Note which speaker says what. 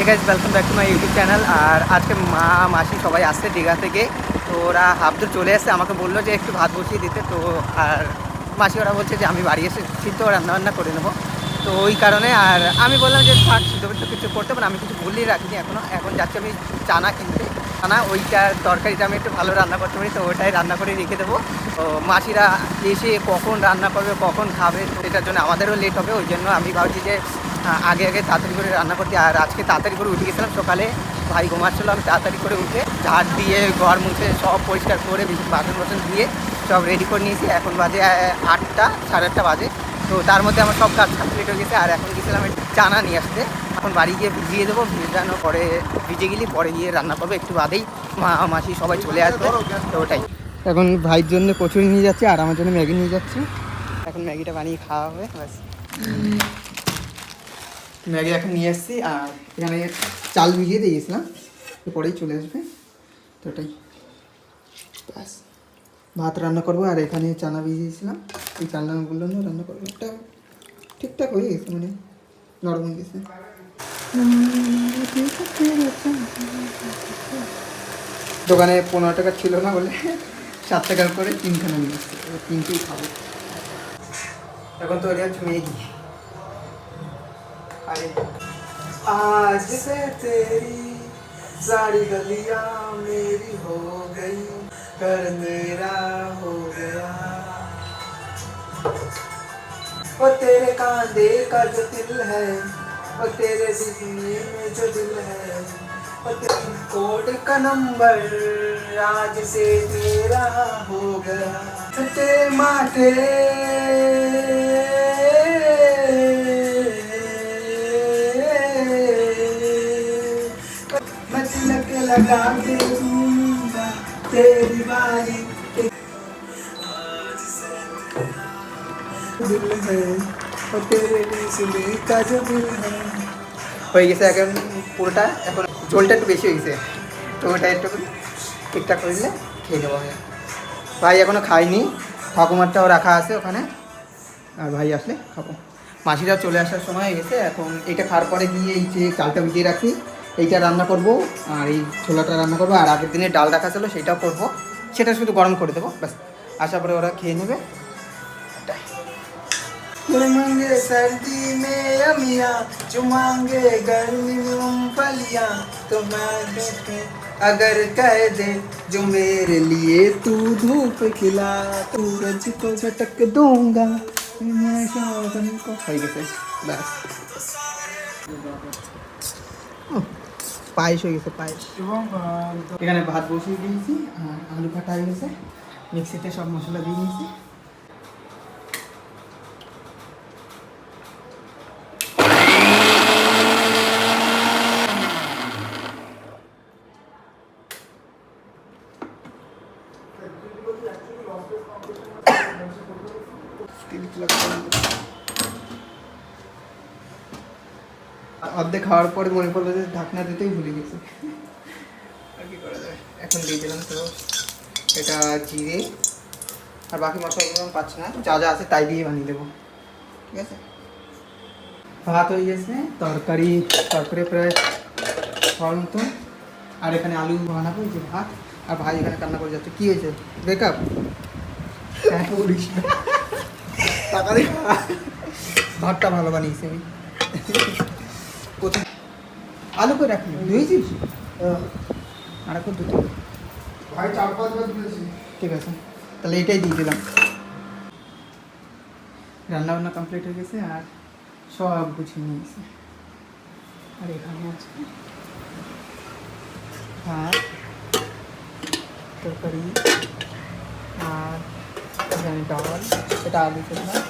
Speaker 1: Guys welcome back to my YouTube channel. আর আজকে মা মাসি সবাই আসছে দীঘা থেকে, তো ওরা হাফদূর চলে আসছে। আমাকে বললো যে একটু ভাত বসিয়ে দিতে, তো আর মাসি ওরা বলছে যে আমি বাড়ি এসেছি তো রান্নাবান্না করে নেবো, তো ওই কারণে। আর আমি বললাম যে থাক, সিদ্ধ তো কিছু করতে পারে, আমি কিছু বললেই রাখিনি এখনও। এখন যাচ্ছি আমি চানা কিনতে, চানা ওইটার তরকারিটা আমি একটু ভালো রান্না করতে পারি, তো ওটাই রান্না করে রেখে দেবো। তো মাসিরা এসে কখন রান্না করবে কখন খাবে, তো এটার জন্য আমাদেরও লেট হবে। ওই জন্য আমি ভাবছি যে আগে আগে তাড়াতাড়ি করে রান্না করতে। আর আজকে তাড়াতাড়ি করে উঠে গেছিলাম সকালে, ভাই ঘুমাচ্ছিলো, আমি তাড়াতাড়ি করে উঠে ঝাড় দিয়ে ঘর মুছে সব পরিষ্কার করে বাসন বাসন দিয়ে সব রেডি করে নিয়েছি। এখন বাজে 8টা, সাড়ে 8টা বাজে। তো তার মধ্যে আমার সব কাজ কমপ্লিট হয়ে গেছে। আর এখন গেছিলাম চানা নিয়ে আসতে, এখন বাড়ি গিয়ে ভিজিয়ে দেবো, ভিজানোর পরে ভিজে গেলে পরে গিয়ে রান্না করবো। একটু বাদেই মা মাসি সবাই চলে আসবে, তো ওটাই। এখন ভাইয়ের জন্য কচুরি নিয়ে যাচ্ছি আর আমার জন্য ম্যাগি নিয়ে যাচ্ছি। এখন ম্যাগিটা বানিয়ে খাওয়া হবে ব্যাস। ম্যাগি এখন নিয়ে এসেছি আর এখানে চাল ভিজিয়ে দিয়েছিলাম, তো পরেই চলে আসবে, তো ওটাই ব্যাস। ভাত রান্না করবো আর এখানে চানা ভিজিয়েছিলাম, এই চালনাগুলো নিয়ে রান্না করবো। একটা ঠিকঠাক হয়ে গেছে, মানে নরম হয়ে গেছে। দোকানে 15 টাকা ছিল না বলে 7 টাকার করে 3খানা নিয়ে এসেছি, 3টেই খাবো। এখন তো হচ্ছে ম্যাগি। अरे आज से तेरी सारी गलियां मेरी हो गई, घर मेरा हो गया। वो तेरे कांधे का जो दिल है, वो तेरे सीने में जो दिल है, वो तेरे कोड का नंबर आज से तेरा हो गया। तेरे माथे लगा के दूंगा तेरी बारी, दिल है और तेरे दिल का जो दिल है। হয়ে গেছে এখন পুরোটা, এখন ঝোলটা একটু বেশি হয়ে গেছে, তো ওটা একটু ঠিকঠাক করলে খেয়ে নেবো। ভাই এখনও খাইনি, ঠাকুমারটাও রাখা আছে ওখানে, আর ভাই আসলে খাবো। মাসিরা চলে আসার সময় হয়ে গেছে। এখন এটা খাওয়ার পরে গিয়ে এই যে চালটা ভিজিয়ে রাখি এইটা রান্না করব, আর এই ছোলাটা রান্না করবো, আর আগের দিনে ডাল রাখা ছিল সেটাও করবো, সেটা শুধু গরম করে দেবো ব্যাস। আসার পরে ওরা খেয়ে নেবে। चुमांगे सर्दी में अमिया, चुमांगे गर्मी में मूंगफलियां, तो मैं अगर कह दे जो मेरे लिए तू धूप खिला, सूरज को झटक दूंगा मैं शाम को। हो गए बस, পায়েস হয়ে গেছে, পায়েস। এখানে ভাত বসিয়ে দিয়েছি, আলু কাটা হয়ে গেছে, মিক্সিতে সব মশলা দিয়ে নিয়েছি। অর্ধেক খাওয়ার পরে মনে পড়লো যে ঢাকনা দিতেই ভুলে গেছি, আর কি করা যায়। এখন দিয়ে দিলাম তো এটা জিরে, আর বাকি মশলাগুলো আমি পাচ্ছি না, যা যা আছে তাই দিয়ে বানিয়ে দেবো, ঠিক আছে। ভাত হয়ে গেছে, তরকারি প্রায় হওয়ার মতো। আর এখানে আলু বানাবো, এই যে ভাত। আর ভাই এখানে কান্না করে যাচ্ছে। কী হয়েছে, ব্রেকআপ? হ্যাঁ বলিস না, টাকা দিয়ে ভাতটা ভালো বানিয়েছি আমি। কোথায় আলু করে রাখলি, ধুয়েছিস? আর এখন দুটো ভাই 4-5 বার ধুয়েছি, ঠিক আছে তাহলে এটাই দিয়ে দিলাম। রান্নাবান্না কমপ্লিট হয়ে গেছে আর সব গুছিয়ে নিয়ে গেছে। আর এখানে আছে ভাত, তরকারি, আর এখানে ডাল, এটা আলু করলাম।